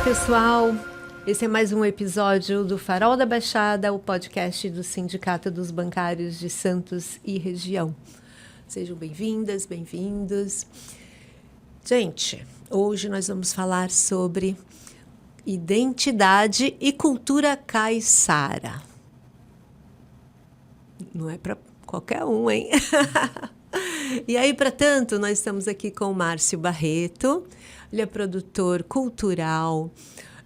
pessoal, esse é mais um episódio do Farol da Baixada, o podcast do Sindicato dos Bancários de Santos e Região. Sejam bem-vindas, bem-vindos. Gente, hoje nós vamos falar sobre identidade e cultura caiçara. Não é para qualquer um, hein? E aí, para tanto, nós estamos aqui com o Márcio Barreto. Ele é produtor cultural,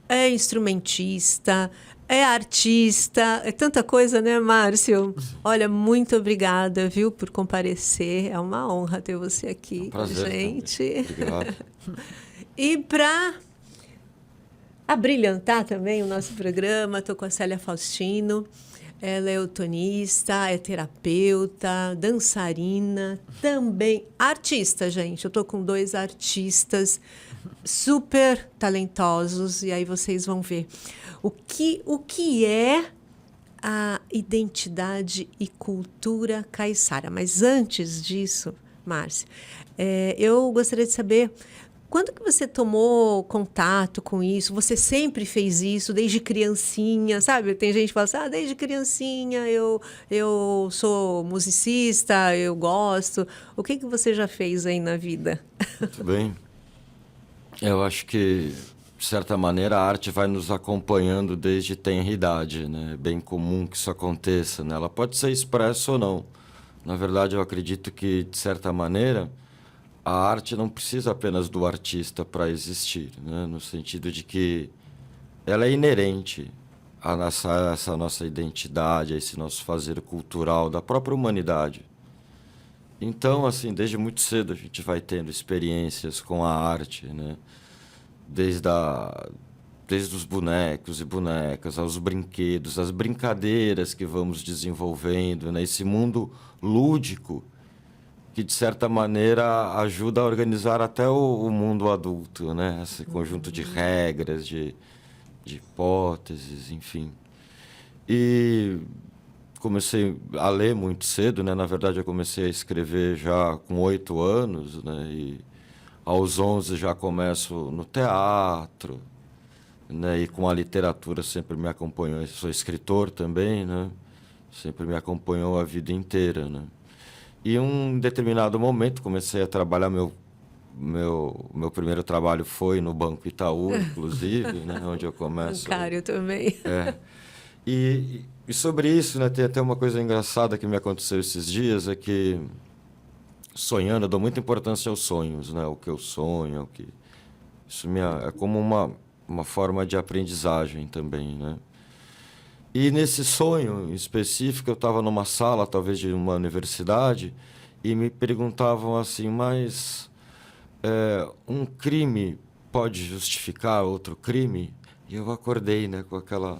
é instrumentista, é artista, é tanta coisa, né, Márcio? Olha, muito obrigada, viu, por comparecer. É uma honra ter você aqui com a gente. Obrigado. E para abrilhantar também o nosso programa, estou com a Célia Faustino. Ela é eutonista, é terapeuta, dançarina, também artista, gente. Eu estou com 2 artistas super talentosos e aí vocês vão ver o que é a identidade e cultura caiçara. Mas antes disso, Márcia, eu gostaria de saber quando que você tomou contato com isso? Você sempre fez isso, desde criancinha, sabe? Tem gente que fala assim, desde criancinha eu sou musicista, eu gosto. O que você já fez aí na vida? Muito bem. Eu acho que, de certa maneira, a arte vai nos acompanhando desde tenra idade, né? É bem comum que isso aconteça, né? Ela pode ser expressa ou não. Na verdade, eu acredito que, de certa maneira, a arte não precisa apenas do artista para existir, né? No sentido de que ela é inerente a essa nossa identidade, a esse nosso fazer cultural da própria humanidade. Então, assim, desde muito cedo a gente vai tendo experiências com a arte, né? Desde os bonecos e bonecas, aos brinquedos, as brincadeiras que vamos desenvolvendo, né? Esse mundo lúdico que, de certa maneira, ajuda a organizar até o mundo adulto, né? Esse conjunto de regras, de hipóteses, enfim. E comecei a ler muito cedo, né? Na verdade, eu comecei a escrever já com 8 anos, né? E aos 11 já começo no teatro, né? E com a literatura sempre me acompanhou. Eu sou escritor também, né? Sempre me acompanhou a vida inteira, né? E em um determinado momento comecei a trabalhar, meu primeiro trabalho foi no Banco Itaú, inclusive, né, onde eu começo. Bancário também. E sobre isso, né, tem até uma coisa engraçada que me aconteceu esses dias, é que sonhando, eu dou muita importância aos sonhos, né, o que eu sonho, isso é como uma forma de aprendizagem também, né. E nesse sonho específico, eu estava numa sala, talvez de uma universidade, e me perguntavam assim, mas um crime pode justificar outro crime? E eu acordei, né, com aquela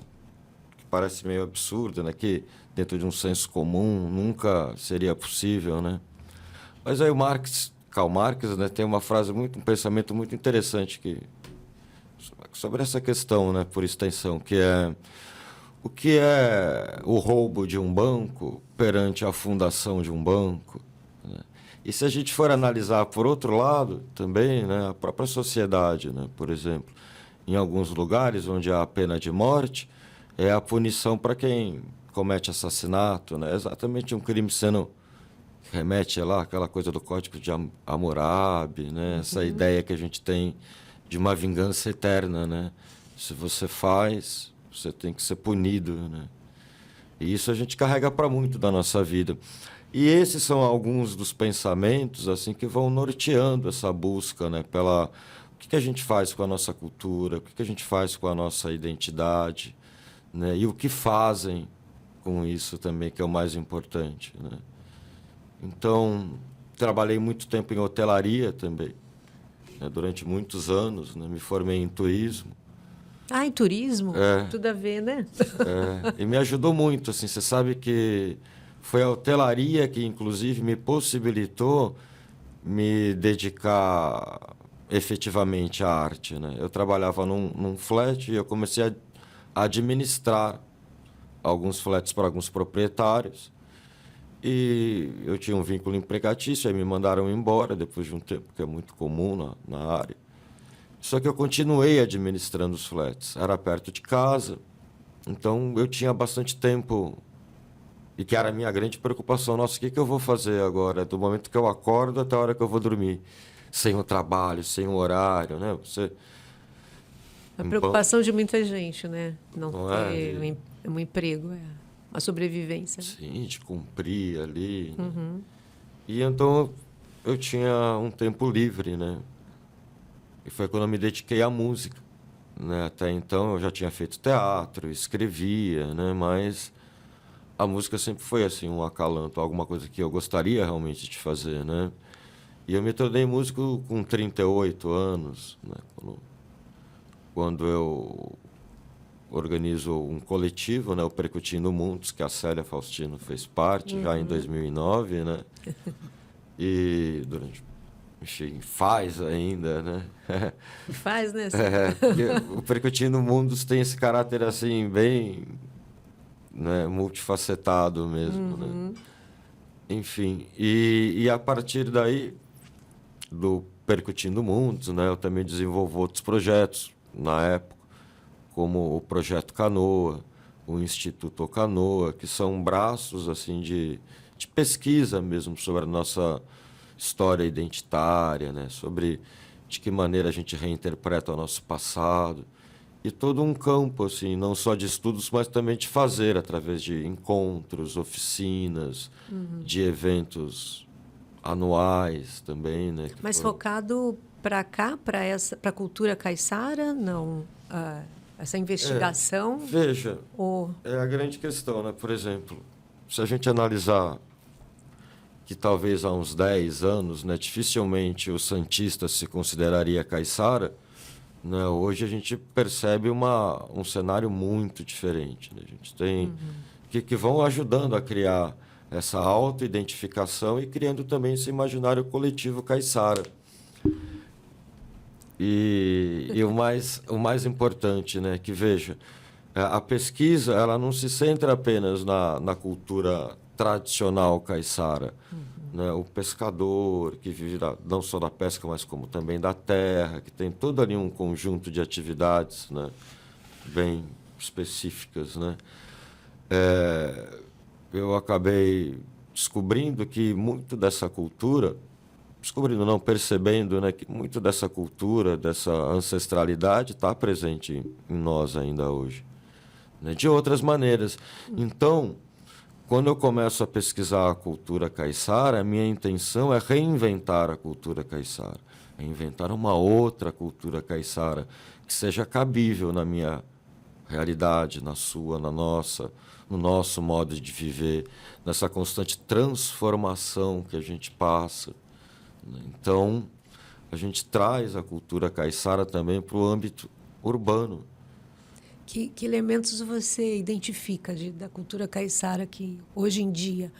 que parece meio absurdo, né, que dentro de um senso comum nunca seria possível, né? Mas aí Karl Marx, né, tem uma frase um pensamento muito interessante sobre essa questão, né, por extensão, que é: o que é o roubo de um banco perante a fundação de um banco? Né? E se a gente for analisar por outro lado também, né, a própria sociedade, né, por exemplo, em alguns lugares onde há a pena de morte, é a punição para quem comete assassinato, né? Exatamente um crime sendo remete lá aquela coisa do Código de Hammurabi, né? Essa ideia que a gente tem de uma vingança eterna, né? Se você faz, você tem que ser punido, né? E isso a gente carrega para muito da nossa vida. E esses são alguns dos pensamentos assim que vão norteando essa busca, né? O que a gente faz com a nossa cultura, o que a gente faz com a nossa identidade, né? E o que fazem com isso também, que é o mais importante, né? Então, trabalhei muito tempo em hotelaria também, né? Durante muitos anos, né? Me formei em turismo. Em turismo? Tudo a ver, né? E me ajudou muito, assim, você sabe que foi a hotelaria que, inclusive, me possibilitou me dedicar efetivamente à arte, né? Eu trabalhava num flat e eu comecei a administrar alguns flats para alguns proprietários. E eu tinha um vínculo empregatício, aí me mandaram embora depois de um tempo, que é muito comum na área. Só que eu continuei administrando os flats. Era perto de casa, então eu tinha bastante tempo. E que era a minha grande preocupação. Nossa, o que eu vou fazer agora? Do momento que eu acordo até a hora que eu vou dormir. Sem o trabalho, sem o horário, né? A preocupação de muita gente, né? Não ter é? um emprego, uma sobrevivência. Sim, de cumprir ali. Né? E então eu tinha um tempo livre, né? E foi quando eu me dediquei à música. Né? Até então eu já tinha feito teatro, escrevia, né? Mas a música sempre foi assim um acalanto, alguma coisa que eu gostaria realmente de fazer, né? E eu me tornei músico com 38 anos, né? Quando eu organizo um coletivo, né? O Percutindo Mundos, que a Célia Faustino fez parte já em 2009, né? E enfim, faz ainda, né? Faz, né? O Percutindo Mundos tem esse caráter assim bem, né, multifacetado mesmo, né? Enfim, e a partir daí do Percutindo Mundos, né, eu também desenvolvo outros projetos na época, como o Projeto Canoa, o Instituto Canoa, que são braços assim de pesquisa mesmo sobre a nossa história identitária, né, sobre de que maneira a gente reinterpreta o nosso passado. E todo um campo, assim, não só de estudos, mas também de fazer, através de encontros, oficinas, de eventos anuais também, né? Mas focado para cá, para a cultura caiçara, não? Essa investigação? Veja, é a grande questão, né? Por exemplo, se a gente analisar que talvez há uns 10 anos, né, dificilmente o santista se consideraria caiçara, né? Hoje a gente percebe um cenário muito diferente. Né? A gente tem que vão ajudando a criar essa auto-identificação e criando também esse imaginário coletivo caiçara. E o mais importante, né, que veja, a pesquisa ela não se centra apenas na cultura tradicional caiçara. Né, o pescador que vive não só da pesca, mas como também da terra, que tem todo ali um conjunto de atividades, né, bem específicas, né? Eu acabei descobrindo que muito dessa cultura, percebendo, né, que muito dessa cultura, dessa ancestralidade está presente em nós ainda hoje, né, de outras maneiras. Então, quando eu começo a pesquisar a cultura caiçara, a minha intenção é reinventar a cultura caiçara, é inventar uma outra cultura caiçara que seja cabível na minha realidade, na sua, na nossa, no nosso modo de viver, nessa constante transformação que a gente passa. Então, a gente traz a cultura caiçara também para o âmbito urbano. Que elementos você identifica da cultura caiçara que hoje em dia?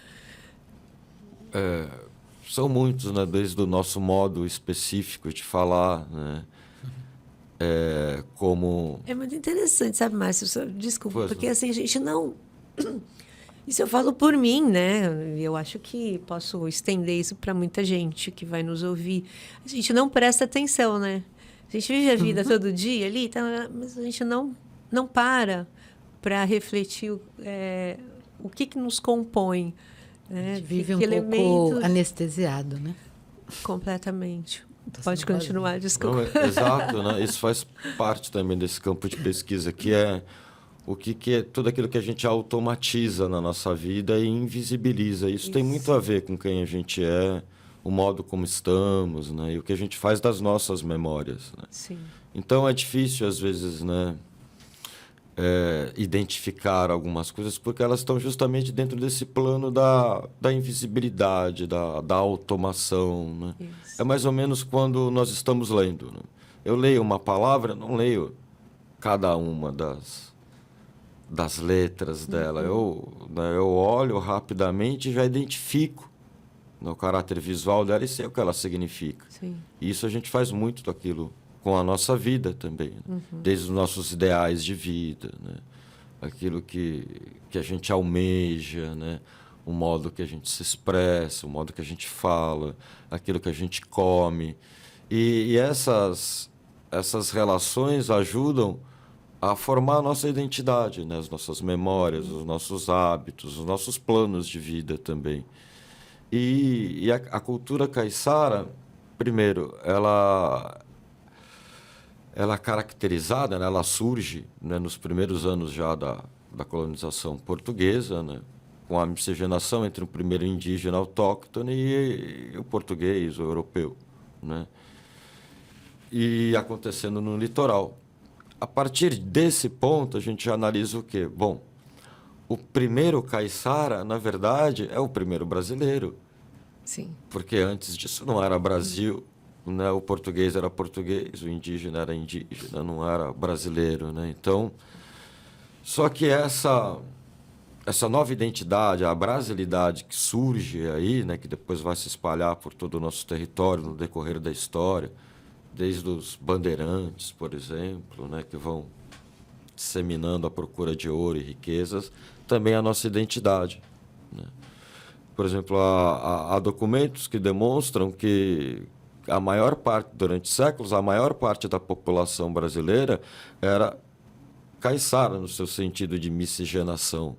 São muitos, né? Desde o nosso modo específico de falar, né? Como... É muito interessante, sabe, Márcio? Desculpa, Pois porque não. assim, a gente não... Isso eu falo por mim, né? Eu acho que posso estender isso para muita gente que vai nos ouvir. A gente não presta atenção, né? A gente vive a vida todo dia ali, tá, mas a gente não para refletir o que nos compõe. Né? A gente vive que pouco anestesiado, né? Completamente. Pode continuar, desculpa. Não, exato, né? Isso faz parte também desse campo de pesquisa, que é o que é tudo aquilo que a gente automatiza na nossa vida e invisibiliza. Isso tem muito a ver com quem a gente é, o modo como estamos, né? E o que a gente faz das nossas memórias. Né? Sim. Então é difícil, às vezes, né? Identificar algumas coisas, porque elas estão justamente dentro desse plano da invisibilidade, da automação. Né? É mais ou menos quando nós estamos lendo. Né? Eu leio uma palavra, não leio cada uma das letras dela. Eu olho rapidamente e já identifico no caráter visual dela e sei o que ela significa. Sim. E isso a gente faz muito daquilo com a nossa vida também, né? Desde os nossos ideais de vida, né? Aquilo que a gente almeja, né? O modo que a gente se expressa, o modo que a gente fala, aquilo que a gente come. E essas relações ajudam a formar a nossa identidade, né? As nossas memórias, os nossos hábitos, os nossos planos de vida também. E a cultura caiçara, primeiro, ela é caracterizada, né? Ela surge, né, nos primeiros anos já da colonização portuguesa, né? Com a miscigenação entre o primeiro indígena autóctone e o português, o europeu, né? E acontecendo no litoral. A partir desse ponto, a gente analisa o quê? Bom, o primeiro caiçara, na verdade, é o primeiro brasileiro. Sim. Porque antes disso não era Brasil, né? O português era português, o indígena era indígena, não era brasileiro, né? Então, só que essa nova identidade, a brasilidade que surge aí, né? Que depois vai se espalhar por todo o nosso território no decorrer da história, desde os bandeirantes, por exemplo, né, que vão disseminando a procura de ouro e riquezas, também a nossa identidade, né? Por exemplo, há documentos que demonstram que a maior parte, durante séculos, a maior parte da população brasileira era caiçara, no seu sentido de miscigenação.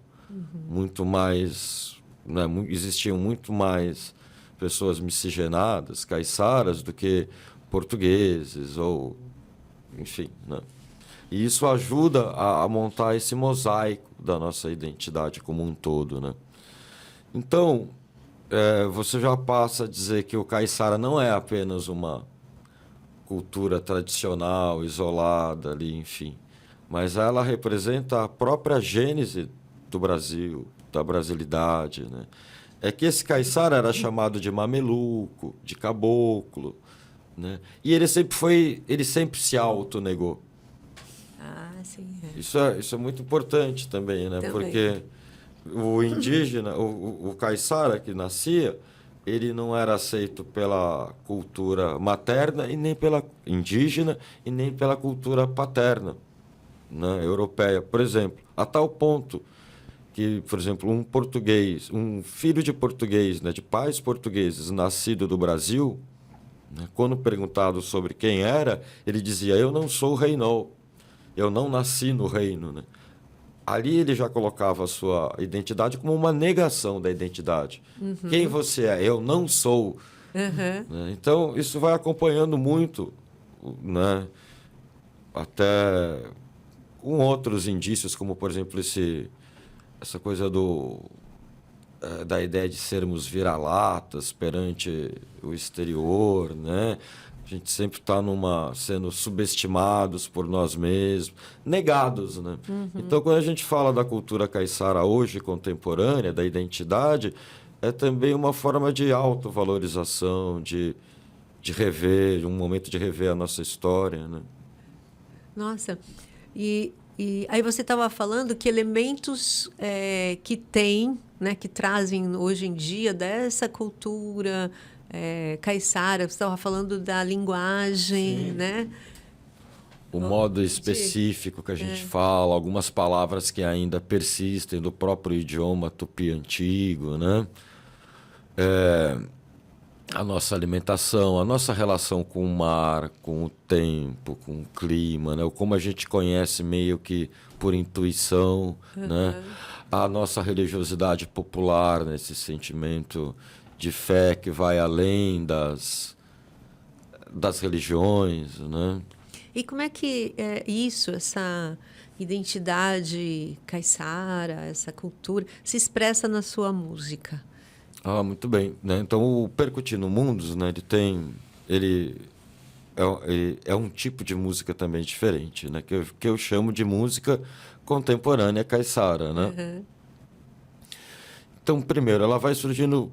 Muito mais, né, existiam muito mais pessoas miscigenadas, caiçaras, do que portugueses ou, enfim, né? E isso ajuda a montar esse mosaico da nossa identidade como um todo, né? Então, você já passa a dizer que o caiçara não é apenas uma cultura tradicional, isolada ali, enfim, mas ela representa a própria gênese do Brasil, da brasilidade, né? É que esse caiçara era chamado de mameluco, de caboclo, né? E ele sempre se autonegou. Ah, sim. Isso é muito importante também, né? Também. Porque o indígena, o caiçara que nascia, ele não era aceito pela cultura materna e nem pela indígena e nem pela cultura paterna, né, europeia, por exemplo, a tal ponto que, por exemplo, um filho de português, né, de pais portugueses, nascido do Brasil, né, quando perguntado sobre quem era, ele dizia: eu não sou Reinol, eu não nasci no reino, né? Ali ele já colocava a sua identidade como uma negação da identidade. Quem você é? Eu não sou. Né? Então, isso vai acompanhando muito, né? Até com outros indícios, como, por exemplo, essa coisa da ideia de sermos vira-latas perante o exterior, né? A gente sempre está sendo subestimados por nós mesmos, negados, né? Então, quando a gente fala da cultura caiçara hoje, contemporânea, da identidade, é também uma forma de autovalorização, de rever, um momento de rever a nossa história, né? Nossa, e aí você estava falando que elementos que tem, né, que trazem hoje em dia dessa cultura caiçara, você estava falando da linguagem, Sim. né? O modo específico que a gente fala, algumas palavras que ainda persistem do próprio idioma tupi antigo, né? A nossa alimentação, a nossa relação com o mar, com o tempo, com o clima, né? Como a gente conhece meio que por intuição, né? A nossa religiosidade popular, né? Esse sentimento de fé que vai além das religiões, né? E como é que essa identidade caiçara, essa cultura, se expressa na sua música? Ah, muito bem, né? Então, o Percutindo Mundos, né? Ele é um tipo de música também diferente, né? Que eu chamo de música contemporânea caiçara, né? Então, primeiro, ela vai surgindo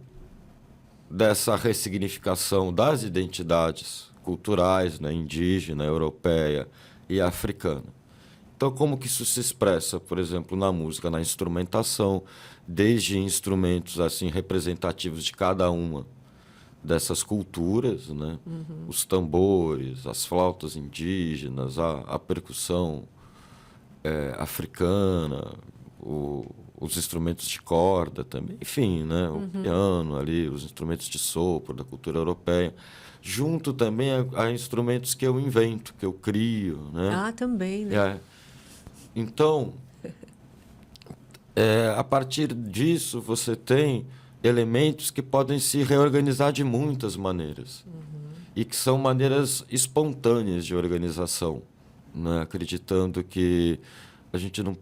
dessa ressignificação das identidades culturais, né? Indígena, europeia e africana. Então, como que isso se expressa, por exemplo, na música, na instrumentação, desde instrumentos assim representativos de cada uma dessas culturas, né? Os tambores, as flautas indígenas, a percussão africana, os instrumentos de corda também, enfim, né? O piano ali, os instrumentos de sopro da cultura europeia, junto também a instrumentos que eu invento, que eu crio, né? Ah, também, né? Então, a partir disso, você tem elementos que podem se reorganizar de muitas maneiras. E que são maneiras espontâneas de organização, né? Acreditando que a gente não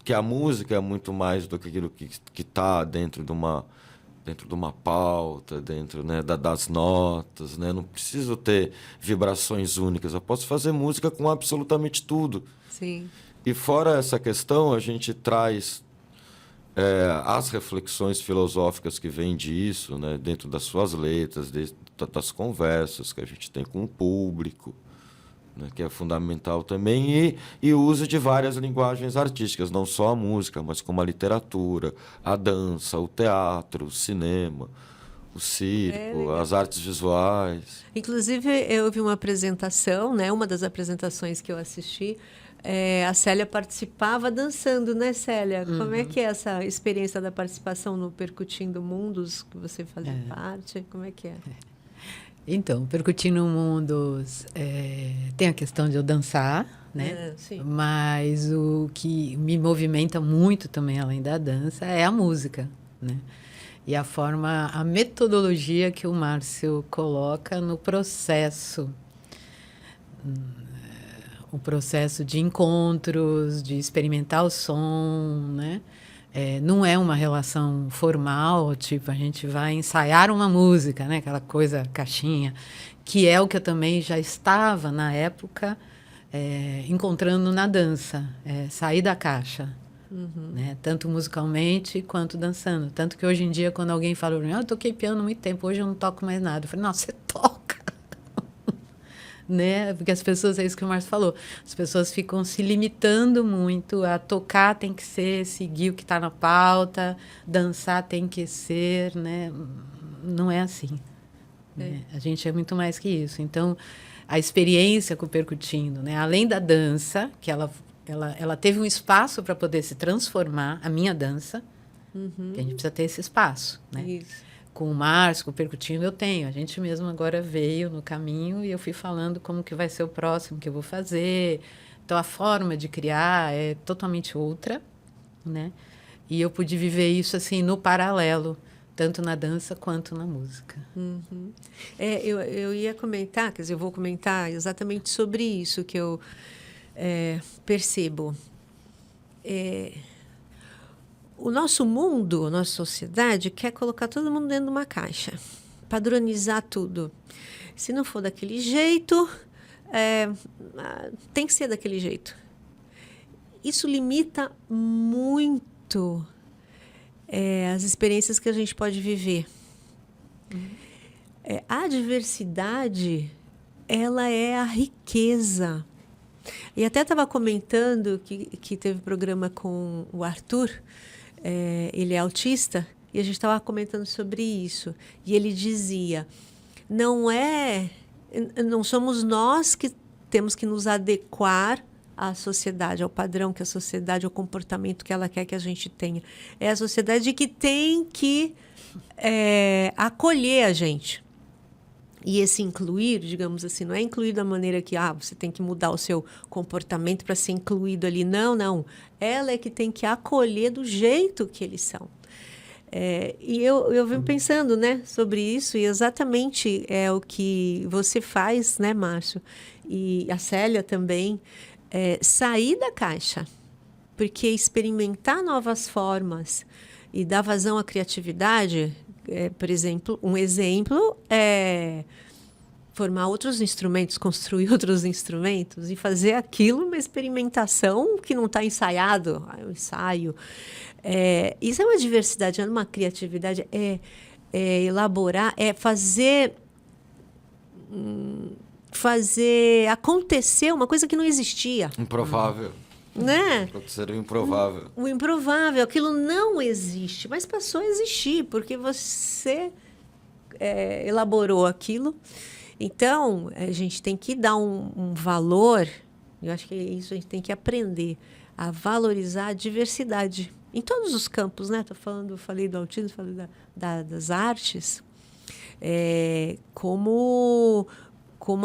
que a música é muito mais do que aquilo que está dentro de uma pauta, dentro, né, das notas, né? Não preciso ter vibrações únicas. Eu posso fazer música com absolutamente tudo. Sim. E fora essa questão, a gente traz as reflexões filosóficas que vêm disso, né, dentro das suas letras, das conversas que a gente tem com o público, né, que é fundamental também, e o uso de várias linguagens artísticas, não só a música, mas como a literatura, a dança, o teatro, o cinema, o circo, as artes visuais. Inclusive, eu vi uma apresentação, né, uma das apresentações que eu assisti, a Célia participava dançando, né, Célia? Como é que é essa experiência da participação no Percutindo Mundos, que você fazia parte? Como é que é? Então, Percutindo Mundos tem a questão de eu dançar, né? Sim. Mas o que me movimenta muito também, além da dança, é a música, né? E a metodologia que o Márcio coloca no processo. O processo de encontros, de experimentar o som, né? Não é uma relação formal, tipo, a gente vai ensaiar uma música, né? Aquela coisa, caixinha, que é o que eu também já estava, na época, encontrando na dança, sair da caixa, né? Tanto musicalmente quanto dançando. Tanto que hoje em dia, quando alguém fala, eu toquei piano há muito tempo, hoje eu não toco mais nada. Eu falei, não, você toca. Né? Porque as pessoas, é isso que o Márcio falou, as pessoas ficam se limitando muito a tocar, tem que ser, seguir o que está na pauta, dançar tem que ser, né? Não é assim. Né? A gente é muito mais que isso. Então, a experiência com o Percutindo, né? Além da dança, que ela teve um espaço para poder se transformar, a minha dança, que a gente precisa ter esse espaço, né? Isso. Com o Márcio, com o Percutindo, eu tenho. A gente mesmo agora veio no caminho e eu fui falando como que vai ser o próximo que eu vou fazer. Então, a forma de criar é totalmente outra, né? E eu pude viver isso assim no paralelo, tanto na dança quanto na música. Eu ia comentar, quer dizer, eu vou comentar exatamente sobre isso que eu percebo. O nosso mundo, a nossa sociedade, quer colocar todo mundo dentro de uma caixa, padronizar tudo. Se não for daquele jeito, tem que ser daquele jeito. Isso limita muito as experiências que a gente pode viver. A diversidade, ela é a riqueza. E até estava comentando que teve programa com o Arthur, ele é autista, e a gente estava comentando sobre isso. E ele dizia, não somos nós que temos que nos adequar à sociedade, ao padrão que a sociedade, ao comportamento que ela quer que a gente tenha. É a sociedade que tem que acolher a gente. E esse incluir, digamos assim, não é incluir da maneira que você tem que mudar o seu comportamento para ser incluído ali. Não. Ela é que tem que acolher do jeito que eles são. E eu venho pensando, né, sobre isso, e exatamente é o que você faz, né, Márcio? E a Célia também, sair da caixa. Porque experimentar novas formas e dar vazão à criatividade... por exemplo, um exemplo é formar outros instrumentos, construir outros instrumentos e fazer aquilo uma experimentação que não está ensaiado, um ensaio. Isso é uma diversidade, é uma criatividade, elaborar, fazer acontecer uma coisa que não existia. Improvável. Né? Acontecer o improvável. O improvável, aquilo não existe, mas passou a existir, porque você elaborou aquilo. Então, a gente tem que dar um valor, eu acho que isso a gente tem que aprender, a valorizar a diversidade, em todos os campos, né? Falei do autismo, falei das artes. como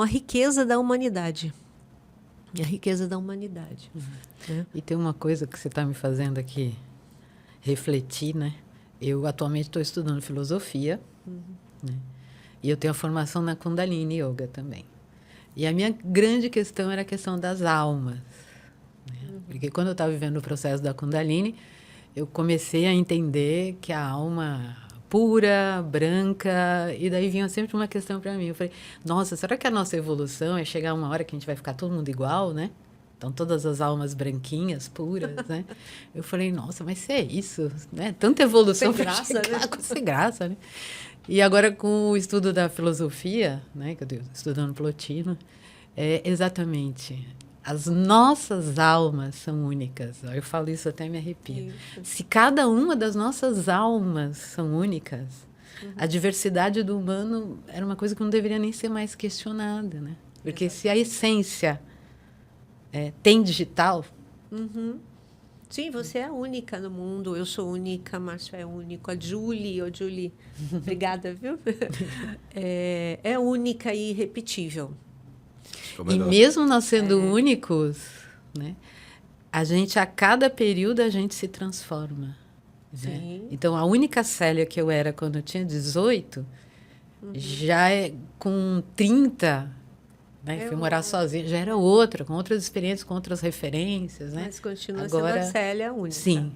a riqueza da humanidade. A riqueza da humanidade. Né? E tem uma coisa que você está me fazendo aqui refletir, né? Eu atualmente estou estudando filosofia, né? E eu tenho a formação na Kundalini Yoga também. E a minha grande questão era a questão das almas. Né? Porque quando eu estava vivendo o processo da Kundalini, eu comecei a entender que a alma pura, branca, e daí vinha sempre uma questão para mim. Eu falei, nossa, será que a nossa evolução é chegar uma hora que a gente vai ficar todo mundo igual, né? Então, todas as almas branquinhas, puras, né? Eu falei, nossa, mas se é isso, né? Tanta evolução Sem pra graça, chegar, né? sem graça, né? E agora, com o estudo da filosofia, né? Que eu estou estudando Plotino, é exatamente... As nossas almas são únicas. Eu falo isso até me arrepio. Isso. Se cada uma das nossas almas são únicas, a diversidade do humano era uma coisa que não deveria nem ser mais questionada, né? Porque se a essência tem digital... Sim, você é única no mundo. Eu sou única, Márcio é único. A Julie, obrigada, viu? É única e irrepetível. E mesmo nós sendo únicos, né, a gente, a cada período, a gente se transforma. Né? Então, a única Célia que eu era quando eu tinha 18, já com 30, né, fui morar sozinha, já era outra, com outras experiências, com outras referências. Né? Mas continua Agora, sendo a Célia única. Sim,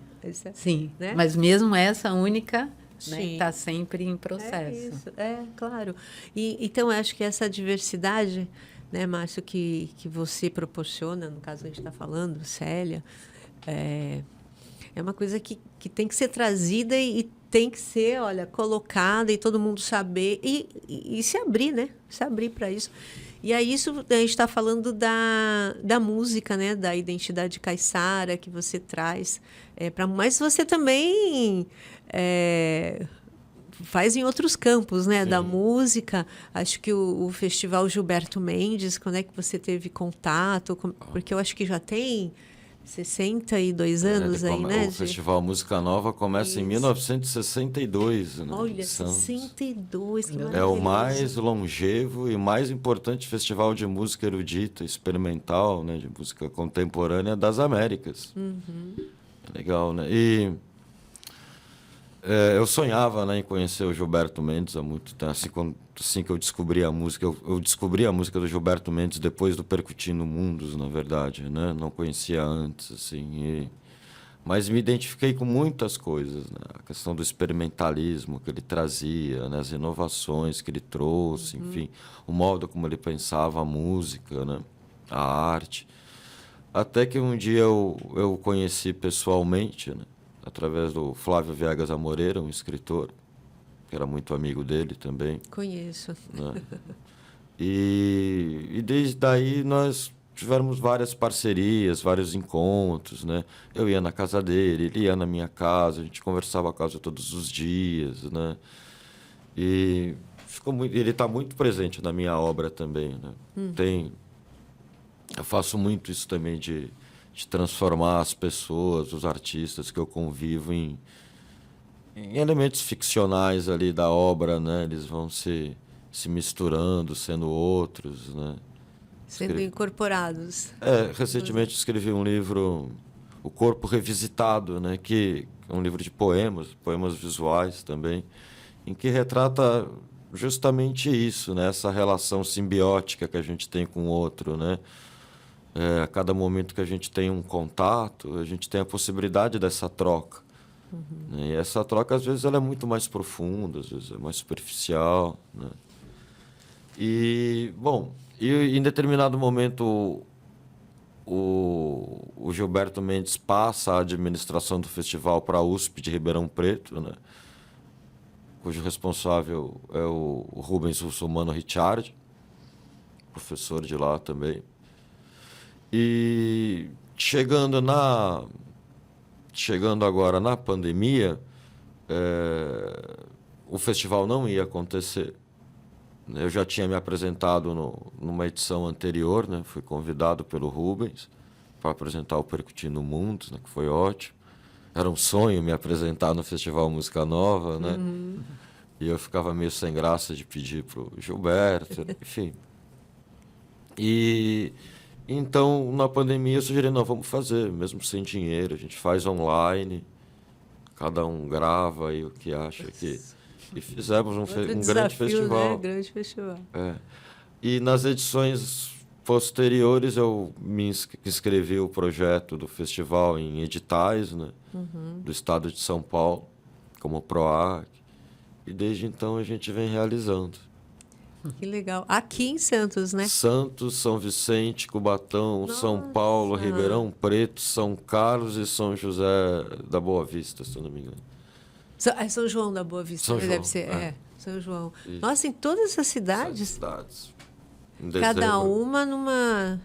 sim. Né? Mas mesmo essa única... Está sempre em processo. É isso, claro. Então, eu acho que essa diversidade, né, Márcio, que você proporciona, no caso que a gente está falando, Célia, é uma coisa que tem que ser trazida e tem que ser, olha, colocada e todo mundo saber e se abrir, né? Se abrir para isso. E aí isso a gente está falando da música, né? Da identidade caiçara que você traz. Mas você também faz em outros campos, né? Sim. Da música. Acho que o Festival Gilberto Mendes, quando é que você teve contato? Porque eu acho que já tem 62 anos aí, né? O Festival Música Nova começa em 1962. Né, olha, 62, que maravilhoso. É o mais longevo e mais importante festival de música erudita, experimental, né, de música contemporânea das Américas. Legal, né? E eu sonhava, né, em conhecer o Gilberto Mendes há muito tempo. Assim que eu descobri a música, eu descobri a música do Gilberto Mendes depois do Percutindo Mundos, na verdade, né? Não conhecia antes, assim. Mas me identifiquei com muitas coisas, né? A questão do experimentalismo que ele trazia, né? As inovações que ele trouxe, enfim, o modo como ele pensava a música, né? A arte. Até que um dia eu o conheci pessoalmente, né? Através do Flávio Viegas Amoreira, um escritor, que era muito amigo dele também. Conheço. Né? E desde daí nós tivemos várias parcerias, vários encontros, né? Eu ia na casa dele, ele ia na minha casa, a gente conversava quase todos os dias, né? E ele está muito presente na minha obra também, né? Eu faço muito isso também de transformar as pessoas, os artistas que eu convivo em elementos ficcionais ali da obra, né? Eles vão se misturando, sendo outros, né? Sendo incorporados. Recentemente escrevi um livro, O Corpo Revisitado, né? Que é um livro de poemas visuais também, em que retrata justamente isso, né? Essa relação simbiótica que a gente tem com o outro, né? A cada momento que a gente tem um contato, a gente tem a possibilidade dessa troca. Né? E essa troca, às vezes, ela é muito mais profunda, às vezes é mais superficial. Né? E, bom, em determinado momento, o Gilberto Mendes passa a administração do festival para a USP de Ribeirão Preto, né? Cujo responsável é o Rubens Russomano Richard, professor de lá também. E chegando agora na pandemia, o festival não ia acontecer. Eu já tinha me apresentado numa edição anterior, né? Fui convidado pelo Rubens para apresentar o Percutindo Mundos, né? Que foi ótimo. Era um sonho me apresentar no Festival Música Nova, né? E eu ficava meio sem graça de pedir pro Gilberto, enfim. E então, na pandemia, eu sugeri, não, vamos fazer, mesmo sem dinheiro, a gente faz online, cada um grava aí o que acha que... E fizemos um grande desafio, festival. né? Grande festival. É. E nas edições posteriores eu me inscrevi o projeto do festival em editais, né, do estado de São Paulo, como PROAC. E desde então a gente vem realizando. Que legal. Aqui em Santos, né? Santos, São Vicente, Cubatão, São Paulo, Ribeirão Preto, São Carlos e São José da Boa Vista, se eu não me engano. É São João da Boa Vista, São né? João, Deve ser. é. São João. Isso. Nossa, em todas essas cidades, Cidades. Em cada dezembro. uma numa...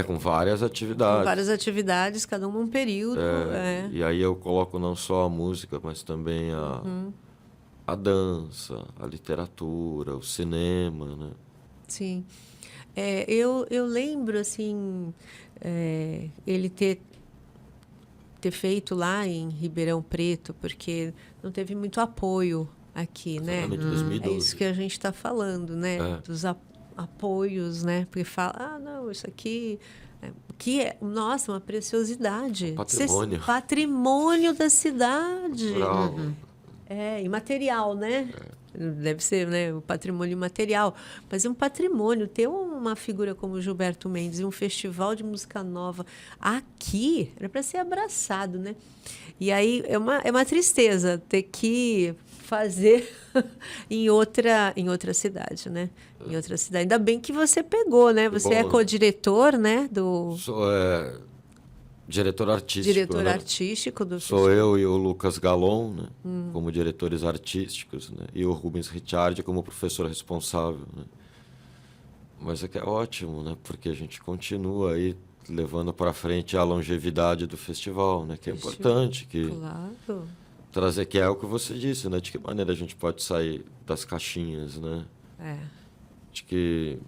Com várias atividades. Com várias atividades, cada uma um período. E aí eu coloco não só a música, mas também a dança, a literatura, o cinema, né? Sim. Eu lembro, assim, ele ter feito lá em Ribeirão Preto, porque não teve muito apoio aqui, né? Exatamente, 2012. É isso que a gente está falando, né? Dos apoios, né? Porque fala, não, isso aqui... que é, nossa, uma preciosidade. Patrimônio. Patrimônio da cidade. Cultural. Imaterial, né? Deve ser, né? O patrimônio imaterial. Mas é um patrimônio. Ter uma figura como Gilberto Mendes e um festival de música nova aqui era para ser abraçado, né? E aí é uma tristeza ter que fazer em outra cidade, né? Em outra cidade. Ainda bem que você pegou, né? Você é co-diretor, né? Sou diretor artístico. Diretor artístico do Sou eu e o Lucas Galon, né? Como diretores artísticos, né? E o Rubens Ricciardi como professor responsável, né? Mas é que é ótimo, né? Porque a gente continua aí levando para frente a longevidade do festival, né? Que é importante, que claro. Trazer, que é o que você disse, né? De que maneira a gente pode sair das caixinhas, né? De que...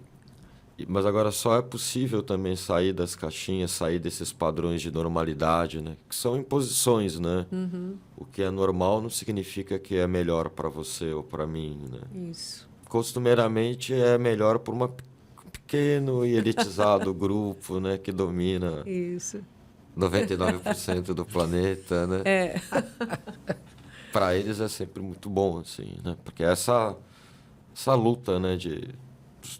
Mas agora só é possível também sair das caixinhas, sair desses padrões de normalidade, né? Que são imposições, né? O que é normal não significa que é melhor para você ou para mim, né? Isso. Costumeiramente é melhor por um pequeno e elitizado grupo, né? Que domina... Isso. 99% do planeta, né? Para eles é sempre muito bom, assim, né? Porque essa luta, né, de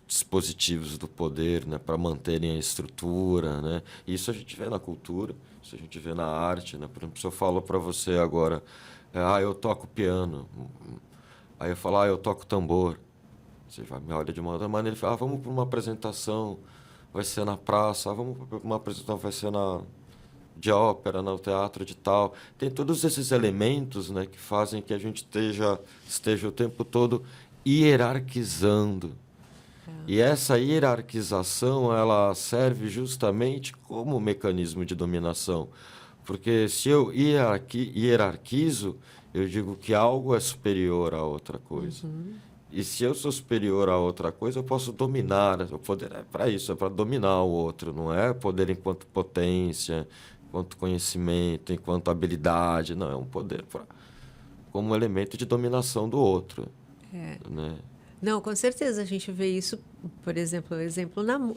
dispositivos do poder, né, para manterem a estrutura, né? Isso a gente vê na cultura, isso a gente vê na arte, né? Por exemplo, se eu falo para você agora, eu toco piano, aí eu falo, eu toco tambor, você vai me olha de uma outra maneira e fala, vamos para uma apresentação, vai ser na praça, vamos para uma apresentação, vai ser de ópera, no teatro de tal. Tem todos esses elementos, né, que fazem que a gente esteja o tempo todo hierarquizando. E essa hierarquização, ela serve justamente como mecanismo de dominação. Porque se eu hierarquizo, eu digo que algo é superior a outra coisa. E se eu sou superior a outra coisa, eu posso dominar. O poder é para isso, é para dominar o outro. Não é poder enquanto potência, enquanto conhecimento, enquanto habilidade. Não, é um poder como elemento de dominação do outro. Né? Não, com certeza a gente vê isso, por exemplo,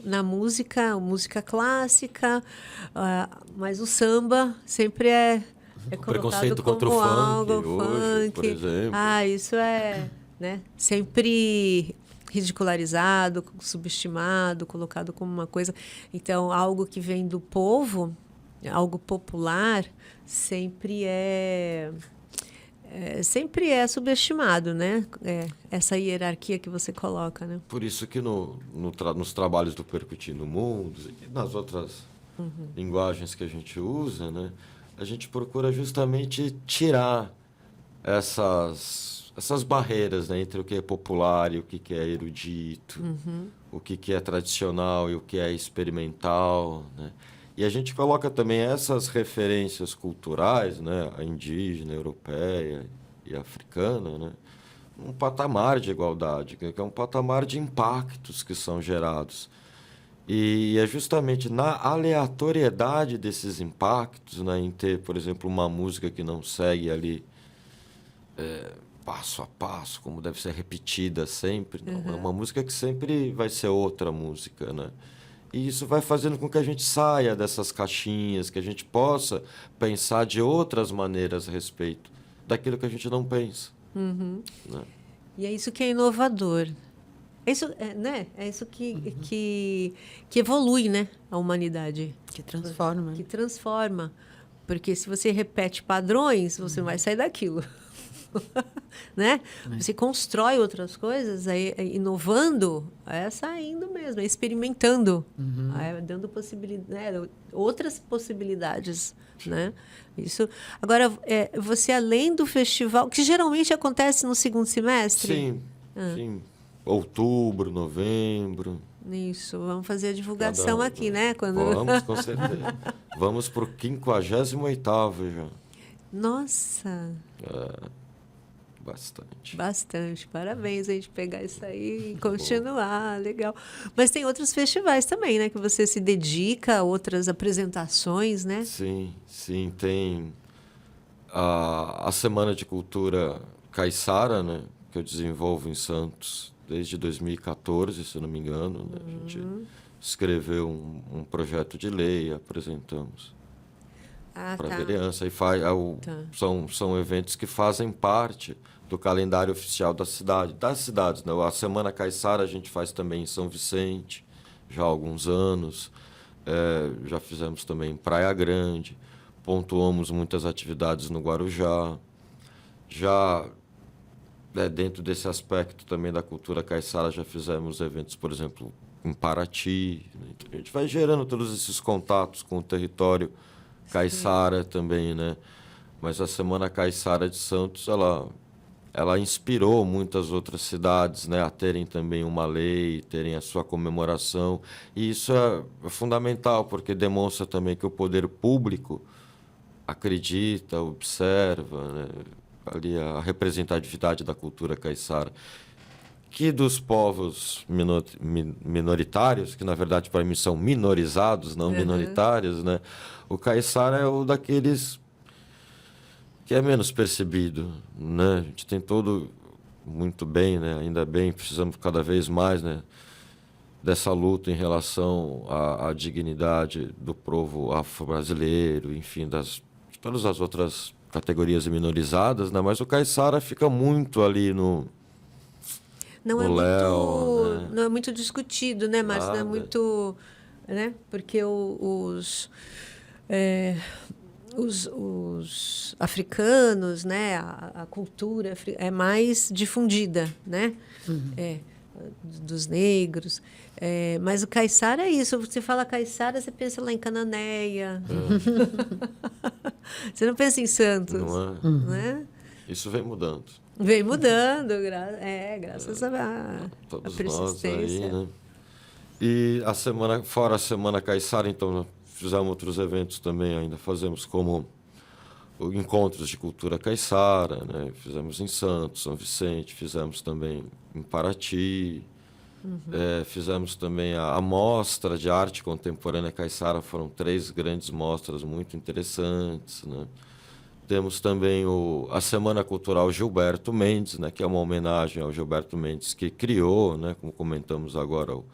na música clássica, mas o samba sempre é colocado preconceito como contra o funk algo hoje, por exemplo. Isso é, né, sempre ridicularizado, subestimado, colocado como uma coisa. Então, algo que vem do povo, algo popular, sempre é subestimado, né? Essa hierarquia que você coloca, né? Por isso que nos trabalhos do Percutindo Mundos e nas outras linguagens que a gente usa, né, a gente procura justamente tirar essas barreiras, né, entre o que é popular e o que é erudito, o que é tradicional e o que é experimental, né? E a gente coloca também essas referências culturais, né, a indígena, a europeia e a africana, né, num patamar de igualdade, que é um patamar de impactos que são gerados. E é justamente na aleatoriedade desses impactos, né, em ter, por exemplo, uma música que não segue ali passo a passo, como deve ser repetida sempre. Não, é uma música que sempre vai ser outra música, né? E isso vai fazendo com que a gente saia dessas caixinhas, que a gente possa pensar de outras maneiras a respeito daquilo que a gente não pensa. Né? E é isso que é inovador. É isso, né? É isso que evolui, né? A humanidade. Que transforma. Que transforma. Porque se você repete padrões, você não vai sair daquilo. Né? Você constrói outras coisas, aí, inovando, é saindo mesmo, é experimentando, é dando possibilidade, outras possibilidades, né? Isso. Agora, você além do festival, que geralmente acontece no segundo semestre? Sim, sim. Outubro, novembro. Isso, vamos fazer a divulgação aqui, né? Vamos, com certeza. Vamos para o 58º já. Nossa! Bastante. Bastante. Parabéns a gente pegar isso aí e continuar. Legal. Mas tem outros festivais também, né? Que você se dedica a outras apresentações, né? Sim, sim. Tem a Semana de Cultura Caiçara, né? Que eu desenvolvo em Santos desde 2014, se eu não me engano. Né? A gente escreveu um projeto de lei, apresentamos para a vereança. E são eventos que fazem parte do calendário oficial da cidade, das cidades. Né? A Semana Caiçara a gente faz também em São Vicente, já há alguns anos. Já fizemos também em Praia Grande, pontuamos muitas atividades no Guarujá. Já dentro desse aspecto também da cultura caiçara, já fizemos eventos, por exemplo, em Paraty. Né? Então, a gente vai gerando todos esses contatos com o território caiçara também, né? Mas a Semana Caiçara de Santos, ela inspirou muitas outras cidades, né, a terem também uma lei, terem a sua comemoração. E isso é fundamental, porque demonstra também que o poder público acredita, observa, né, ali a representatividade da cultura caiçara, que dos povos minoritários, que na verdade para mim são minorizados, não minoritários, né? O caiçara é o daqueles que é menos percebido, né? A gente tem todo muito bem, né? Ainda bem, precisamos cada vez mais, né? Dessa luta em relação à dignidade do povo afro-brasileiro, enfim, de todas as outras categorias minorizadas, né? Mas o caiçara fica muito ali no Léo, né? Não é muito discutido, né, Márcio? Não é muito, né? Porque os africanos, né, a cultura é mais difundida, né? Dos negros. Mas o caiçara é isso. Você fala caiçara, você pensa lá em Cananéia. Você não pensa em Santos. Não é? Né? Isso vem mudando. Vem mudando, graças à Todos persistência. nós aí, né? E fora a Semana Caiçara, então, fizemos outros eventos também ainda. Fazemos como encontros de cultura caiçara, né? Fizemos em Santos, São Vicente, fizemos também em Paraty. Fizemos também a mostra de arte contemporânea caiçara. Foram 3 grandes mostras muito interessantes, né? Temos também a Semana Cultural Gilberto Mendes, né, que é uma homenagem ao Gilberto Mendes, que criou, né, como comentamos agora, o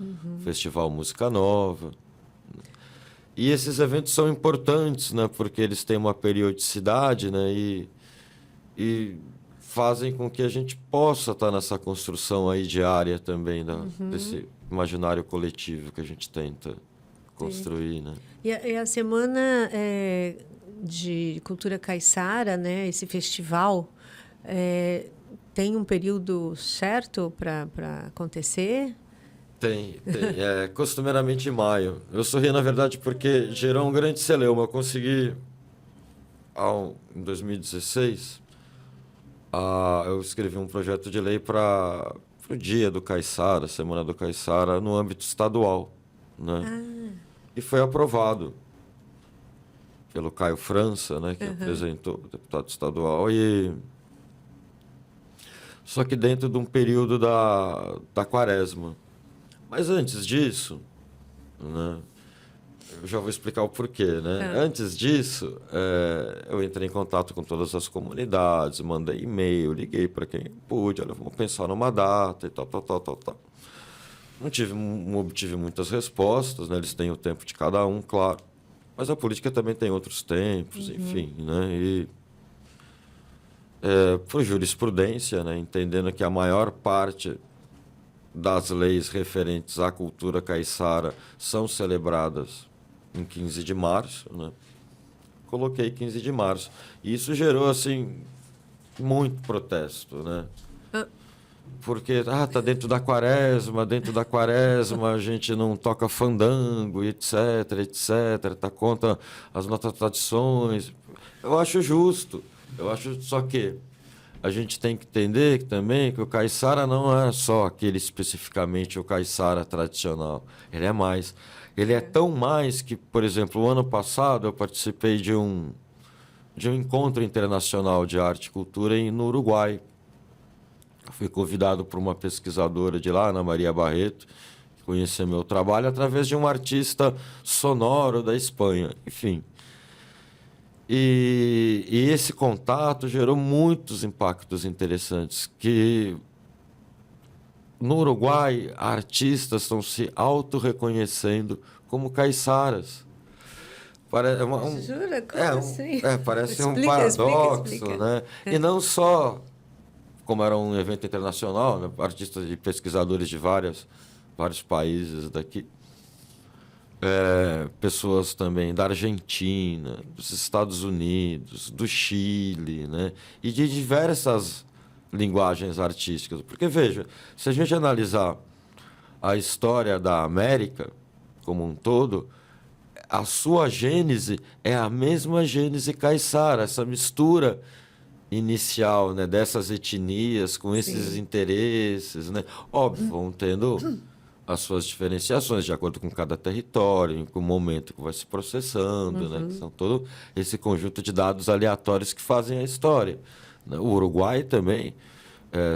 Festival Música Nova. E esses eventos são importantes, né, porque eles têm uma periodicidade, né, e fazem com que a gente possa estar nessa construção aí diária também desse imaginário coletivo que a gente tenta construir. Né? E a Semana de Cultura Caiçara, né, esse festival, tem um período certo para acontecer? Tem. Costumeiramente em maio. Eu sorri, na verdade, porque gerou um grande celeuma. Eu consegui, em 2016, eu escrevi um projeto de lei para o Dia do Caiçara, Semana do Caiçara, no âmbito estadual. Né? E foi aprovado pelo Caio França, né, que apresentou, o deputado estadual. Só que dentro de um período da quaresma. Mas antes disso, né, Eu já vou explicar o porquê, né? Antes disso, eu entrei em contato com todas as comunidades, mandei e-mail, liguei para quem pude, olha, vamos pensar numa data e tal. Não obtive muitas respostas, né? Eles têm o tempo de cada um, claro. Mas a política também tem outros tempos, enfim, né? E por jurisprudência, né? Entendendo que a maior parte das leis referentes à cultura caiçara são celebradas em 15 de março, né? Coloquei 15 de março. E isso gerou, assim, muito protesto, né? Porque, tá dentro da quaresma a gente não toca fandango, etc, tá contra as nossas tradições. Eu acho justo. Eu acho só que a gente tem que entender também que o caiçara não é só aquele especificamente o caiçara tradicional. Ele é mais. Ele é tão mais que, por exemplo, o ano passado eu participei de um encontro internacional de arte e cultura no Uruguai. Eu fui convidado por uma pesquisadora de lá, Ana Maria Barreto, que conheceu meu trabalho através de um artista sonoro da Espanha. Enfim. E esse contato gerou muitos impactos interessantes, que no Uruguai, artistas estão se auto-reconhecendo como caiçaras. Jura? Como assim? Parece um Explica, paradoxo, explica. né? E não só, como era um evento internacional, né? Artistas e pesquisadores de vários países daqui, pessoas também da Argentina, dos Estados Unidos, do Chile, né? E de diversas linguagens artísticas. Porque, veja, se a gente analisar a história da América como um todo, a sua gênese é a mesma gênese caiçara, essa mistura inicial, né, dessas etnias com esses interesses, né? Óbvio, vão tendo as suas diferenciações de acordo com cada território, com o momento que vai se processando, né? Que são todo esse conjunto de dados aleatórios que fazem a história. O Uruguai também,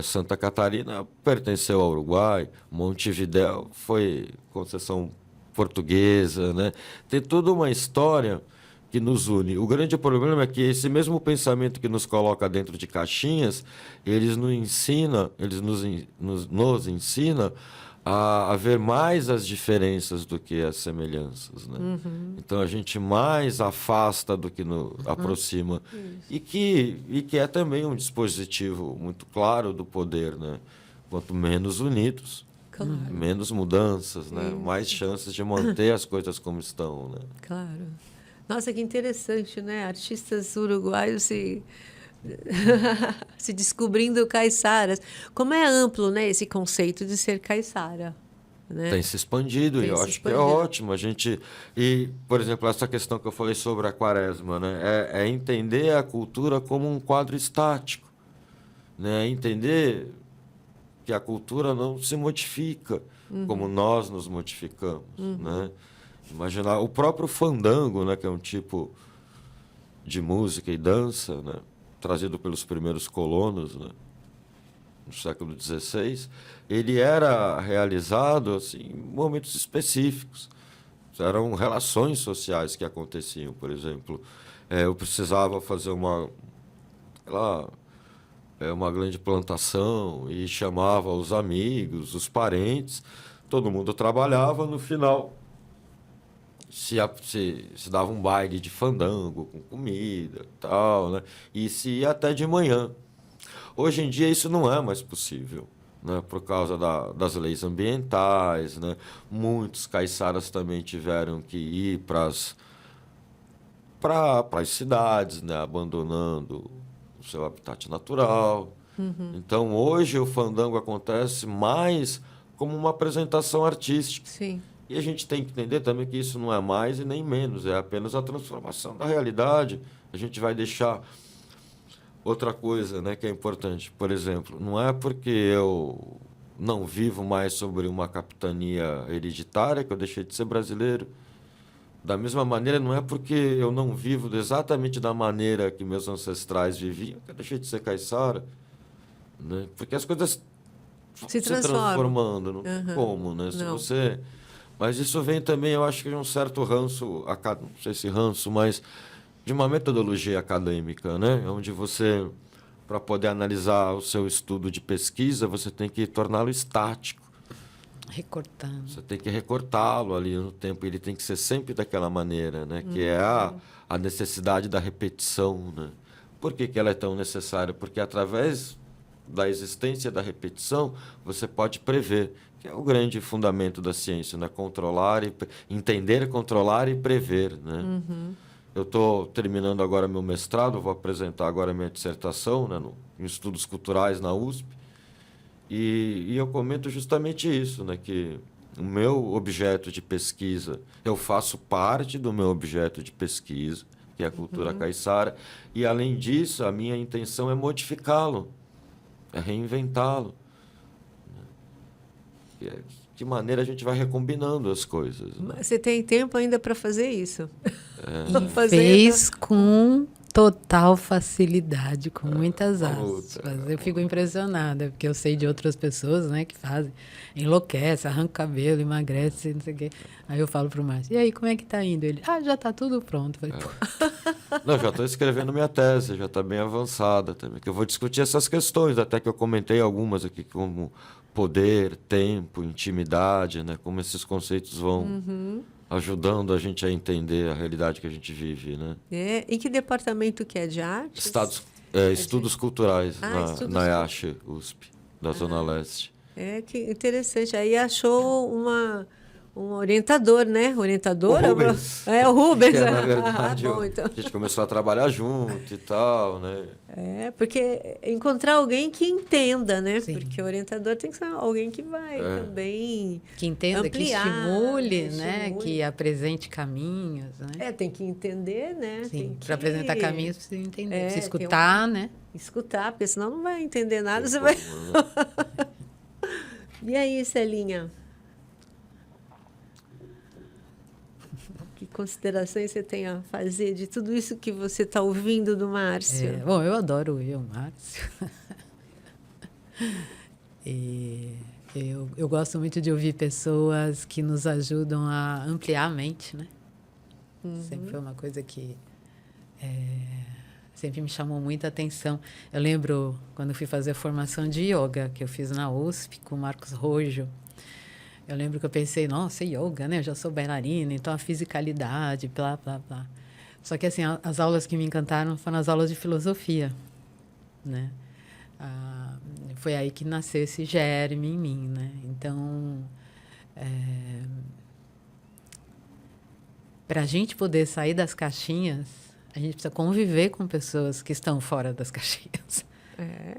Santa Catarina pertenceu ao Uruguai, Montevidéu foi concessão portuguesa, né? Tem toda uma história que nos une. O grande problema é que esse mesmo pensamento que nos coloca dentro de caixinhas, eles nos ensina a ver mais as diferenças do que as semelhanças, né? Então a gente mais afasta do que aproxima. E que é também um dispositivo muito claro do poder, né? Quanto menos unidos, menos mudanças, né? Mais chances de manter as coisas como estão, né? Claro. Nossa, que interessante, né? Artistas uruguaios se descobrindo caiçaras. Como é amplo, né, esse conceito de ser caiçara, né? Tem se expandido, e eu acho que é ótimo. Por exemplo, essa questão que eu falei sobre a quaresma, né? É entender a cultura como um quadro estático, né? Entender que a cultura não se modifica como nós nos modificamos, né? Imaginar o próprio fandango, né, que é um tipo de música e dança, né, trazido pelos primeiros colonos, né, no século XVI, ele era realizado assim, em momentos específicos. Eram relações sociais que aconteciam, por exemplo. Eu precisava fazer uma grande plantação e chamava os amigos, os parentes, todo mundo trabalhava, no final se dava um baile de fandango com comida, tal, né? E se ia até de manhã. Hoje em dia isso não é mais possível, né? Por causa das leis ambientais, né? Muitos caiçaras também tiveram que ir para as cidades, né? Abandonando o seu habitat natural. Então hoje o fandango acontece mais como uma apresentação artística. Sim. E a gente tem que entender também que isso não é mais e nem menos, é apenas a transformação da realidade. A gente vai deixar outra coisa, né, que é importante. Por exemplo, não é porque eu não vivo mais sobre uma capitania hereditária que eu deixei de ser brasileiro. Da mesma maneira, não é porque eu não vivo exatamente da maneira que meus ancestrais viviam que eu deixei de ser caiçara, né? Porque as coisas se transformando, não tem como, né? Se você Mas isso vem também, eu acho que de um certo ranço, não sei se ranço, mas de uma metodologia acadêmica, né? Onde você, para poder analisar o seu estudo de pesquisa, você tem que torná-lo estático. Recortando. Você tem que recortá-lo ali no tempo. Ele tem que ser sempre daquela maneira, né? Que é a necessidade da repetição, né? Por que ela é tão necessária? Porque através da existência da repetição, você pode prever, que é o grande fundamento da ciência, né? Entender, controlar e prever, né? Eu estou terminando agora meu mestrado, vou apresentar agora minha dissertação, né, em estudos culturais na USP, e eu comento justamente isso, né, que o meu objeto de pesquisa, eu faço parte do meu objeto de pesquisa, que é a cultura caiçara, e além disso, a minha intenção é modificá-lo, é reinventá-lo. De maneira a gente vai recombinando as coisas. Né? Você tem tempo ainda para fazer isso? E fez com total facilidade, com muitas aspas. Eu fico impressionada, porque eu sei de outras pessoas, né, que fazem, enlouquece, arranca o cabelo, emagrece, não sei o quê. Aí eu falo pro Márcio, e aí, como é que tá indo? Ele, já tá tudo pronto. Eu falei, Não, já estou escrevendo minha tese, já está bem avançada também, que eu vou discutir essas questões, até que eu comentei algumas aqui, como poder, tempo, intimidade, né, como esses conceitos vão ajudando a gente a entender a realidade que a gente vive, né? Em que departamento que é de arte? Estudos culturais na EASH, USP, da Zona Leste. Que interessante. Aí achou um orientador, né? Orientadora? O Rubens. O Rubens. Que na verdade, bom, então. a gente começou a trabalhar junto e tal, né? Porque encontrar alguém que entenda, né? Sim. Porque o orientador tem que ser alguém que vai também que entenda, ampliar, que estimule, né? estimule. Que apresente caminhos, né? Tem que entender, né? Sim, para apresentar caminhos, precisa entender, precisa tem escutar, né? Escutar, porque senão não vai entender nada. Você vai... E aí, Celinha? Que considerações você tem a fazer de tudo isso que você está ouvindo do Márcio? Bom, eu adoro ouvir o Márcio. E eu gosto muito de ouvir pessoas que nos ajudam a ampliar a mente, né? Sempre foi uma coisa que sempre me chamou muita atenção. Eu lembro quando fui fazer a formação de yoga, que eu fiz na USP com o Marcos Rojo. Eu lembro que eu pensei, nossa, yoga, né? Eu já sou bailarina, então a fisicalidade, blá, blá, blá. Só que, assim, as aulas que me encantaram foram as aulas de filosofia, né? Foi aí que nasceu esse germe em mim, né? Então, para a gente poder sair das caixinhas, a gente precisa conviver com pessoas que estão fora das caixinhas,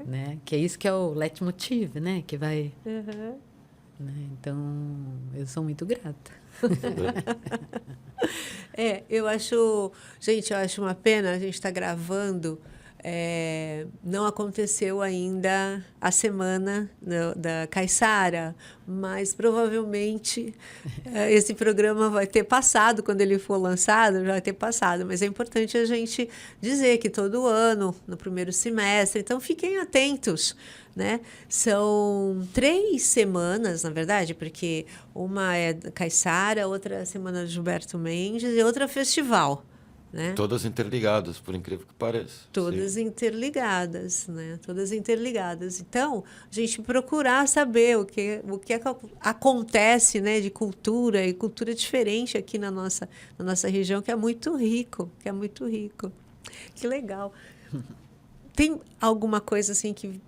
né? Que é isso que é o leitmotiv, né? Que vai... Né? Então, eu sou muito grata. Eu acho uma pena, a gente está gravando, não aconteceu ainda a semana da Caiçara, mas provavelmente esse programa vai ter passado, quando ele for lançado, já vai ter passado, mas é importante a gente dizer que todo ano, no primeiro semestre, então fiquem atentos, né? São 3 semanas, na verdade, porque uma é Caiçara, outra é a Semana de Gilberto Mendes e outra é festival. Né? Todas interligadas, por incrível que pareça. Todas interligadas, né? Todas interligadas. Então, a gente procurar saber o que acontece, né, de cultura e cultura diferente aqui na nossa região, que é muito rico, Que legal. Tem alguma coisa assim que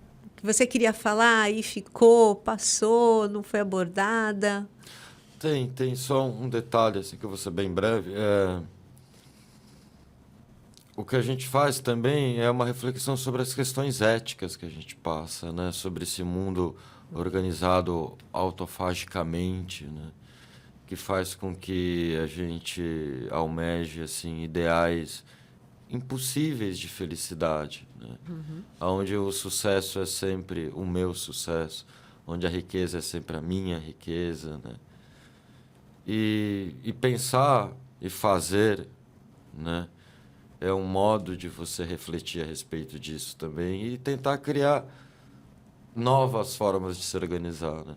você queria falar e ficou, passou, não foi abordada? Tem só um detalhe, assim, que eu vou ser bem breve. O que a gente faz também é uma reflexão sobre as questões éticas que a gente passa, né? Sobre esse mundo organizado autofagicamente, né? Que faz com que a gente almeje assim, ideais impossíveis de felicidade, né? Onde o sucesso é sempre o meu sucesso, onde a riqueza é sempre a minha riqueza, né? E pensar e fazer, né? É um modo de você refletir a respeito disso também e tentar criar novas formas de se organizar, né?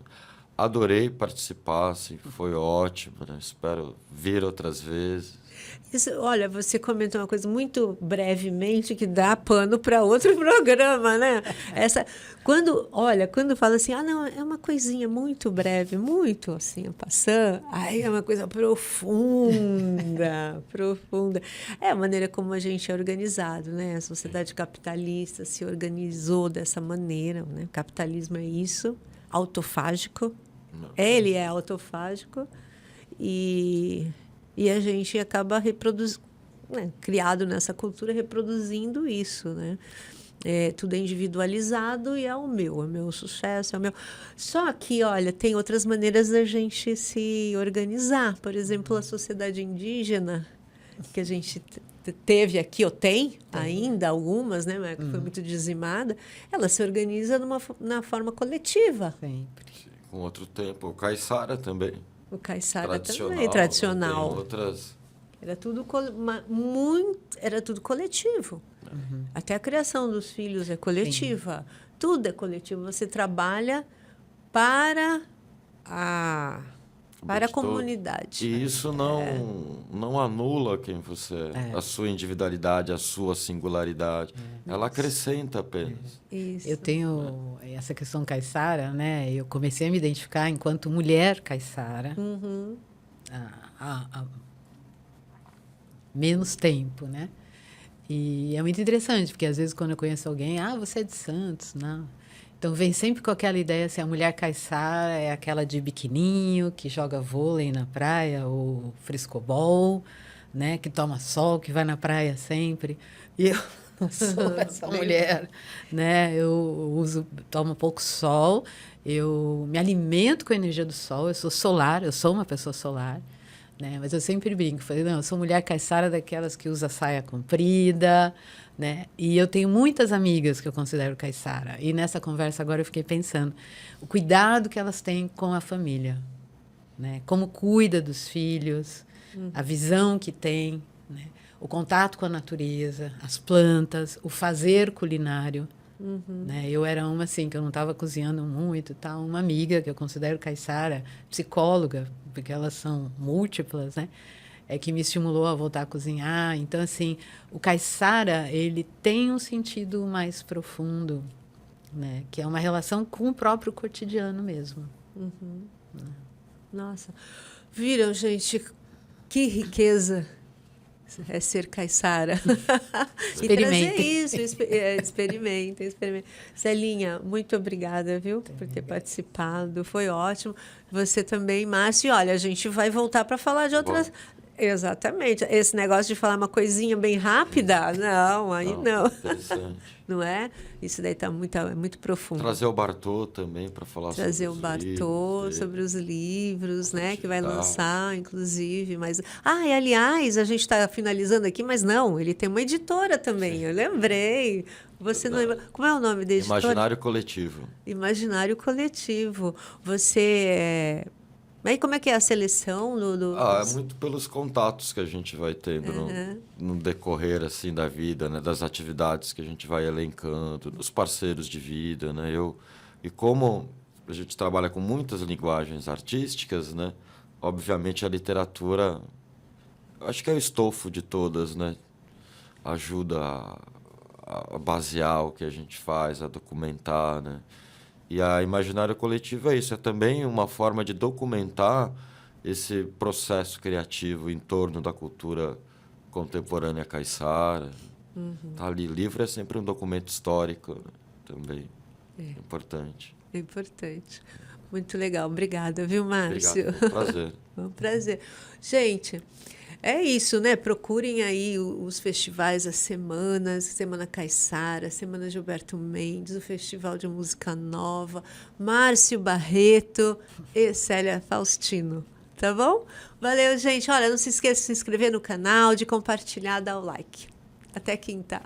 adorei participar, assim, foi ótimo, né? Espero vir outras vezes. Isso, olha, você comentou uma coisa muito brevemente que dá pano para outro programa, né? Quando fala assim, não, é uma coisinha muito breve, muito assim, passando, aí é uma coisa profunda, profunda. É a maneira como a gente é organizado, né? A sociedade capitalista se organizou dessa maneira, né? O capitalismo é isso, autofágico. Ele é autofágico e a gente acaba reproduzindo, né, criado nessa cultura, reproduzindo isso, né? Tudo é individualizado e é o meu sucesso, é o meu. Só que, olha, tem outras maneiras da gente se organizar. Por exemplo, a sociedade indígena, que a gente teve aqui, ou tem ainda algumas, né, mas que foi muito dizimada, ela se organiza na forma coletiva. Sempre. Com outro tempo, o caiçara também. O caiçara também, Tem tradicional. outras... Era tudo coletivo. Até a criação dos filhos é coletiva. Sim. Tudo é coletivo. Você trabalha para a comunidade. E isso não anula quem você é, a sua individualidade, a sua singularidade. Ela acrescenta apenas. Isso. Eu tenho essa questão caiçara, né? Eu comecei a me identificar enquanto mulher caiçara há menos tempo, né? E é muito interessante, porque às vezes quando eu conheço alguém, você é de Santos, não. Então vem sempre com aquela ideia assim, a mulher caiçara é aquela de biquininho, que joga vôlei na praia, ou frescobol, né, que toma sol, que vai na praia sempre. E eu não sou essa mulher, né? Eu tomo pouco sol, eu me alimento com a energia do sol, eu sou solar, eu sou uma pessoa solar. Né? Mas eu sempre brinco, falei, não, eu sou mulher caiçara daquelas que usa saia comprida, né? E eu tenho muitas amigas que eu considero caiçara. E nessa conversa agora eu fiquei pensando, o cuidado que elas têm com a família, né? Como cuida dos filhos, a visão que tem, né? O contato com a natureza, as plantas, o fazer culinário. Né? Eu era uma assim, que eu não estava cozinhando muito, tal. Uma amiga que eu considero caiçara, psicóloga, porque elas são múltiplas, né? Que me estimulou a voltar a cozinhar. Então, assim, o caiçara, ele tem um sentido mais profundo, né? Que é uma relação com o próprio cotidiano mesmo. Nossa. Viram, gente, que riqueza é ser caiçara. Experimentem. E trazer isso, experimentem. Celinha, muito obrigada, viu, por ter participado. Foi ótimo. Você também, Márcio. E olha, a gente vai voltar para falar de outras... Bom. Exatamente. Esse negócio de falar uma coisinha bem rápida, não, aí não. Interessante. Não é? Isso daí tá muito profundo. Trazer o Bartô também para falar sobre o Bartô, sobre os livros, né? Que vai lançar, inclusive. Mas... e aliás, a gente está finalizando aqui, mas não, ele tem uma editora também, eu lembrei. Você não lembra? Como é o nome da editora? Imaginário Coletivo. Imaginário Coletivo. Você... Mas como é que é a seleção? É muito pelos contatos que a gente vai tendo no decorrer assim, da vida, né? Das atividades que a gente vai elencando, dos parceiros de vida. Né? E como a gente trabalha com muitas linguagens artísticas, né? Obviamente a literatura, acho que é o estofo de todas, né? Ajuda a basear o que a gente faz, a documentar, né? E a Imaginário Coletivo é isso, é também uma forma de documentar esse processo criativo em torno da cultura contemporânea caiçara. Tá ali, livro é sempre um documento histórico, né? Também importante. É importante. Muito legal. Obrigada, viu, Márcio? Obrigado, foi um prazer. Foi um prazer. Gente... É isso, né? Procurem aí os festivais, as semanas, Semana Caiçara, Semana Gilberto Mendes, o Festival de Música Nova, Márcio Barreto e Célia Faustino, tá bom? Valeu, gente. Olha, não se esqueça de se inscrever no canal, de compartilhar, dar o like. Até quinta.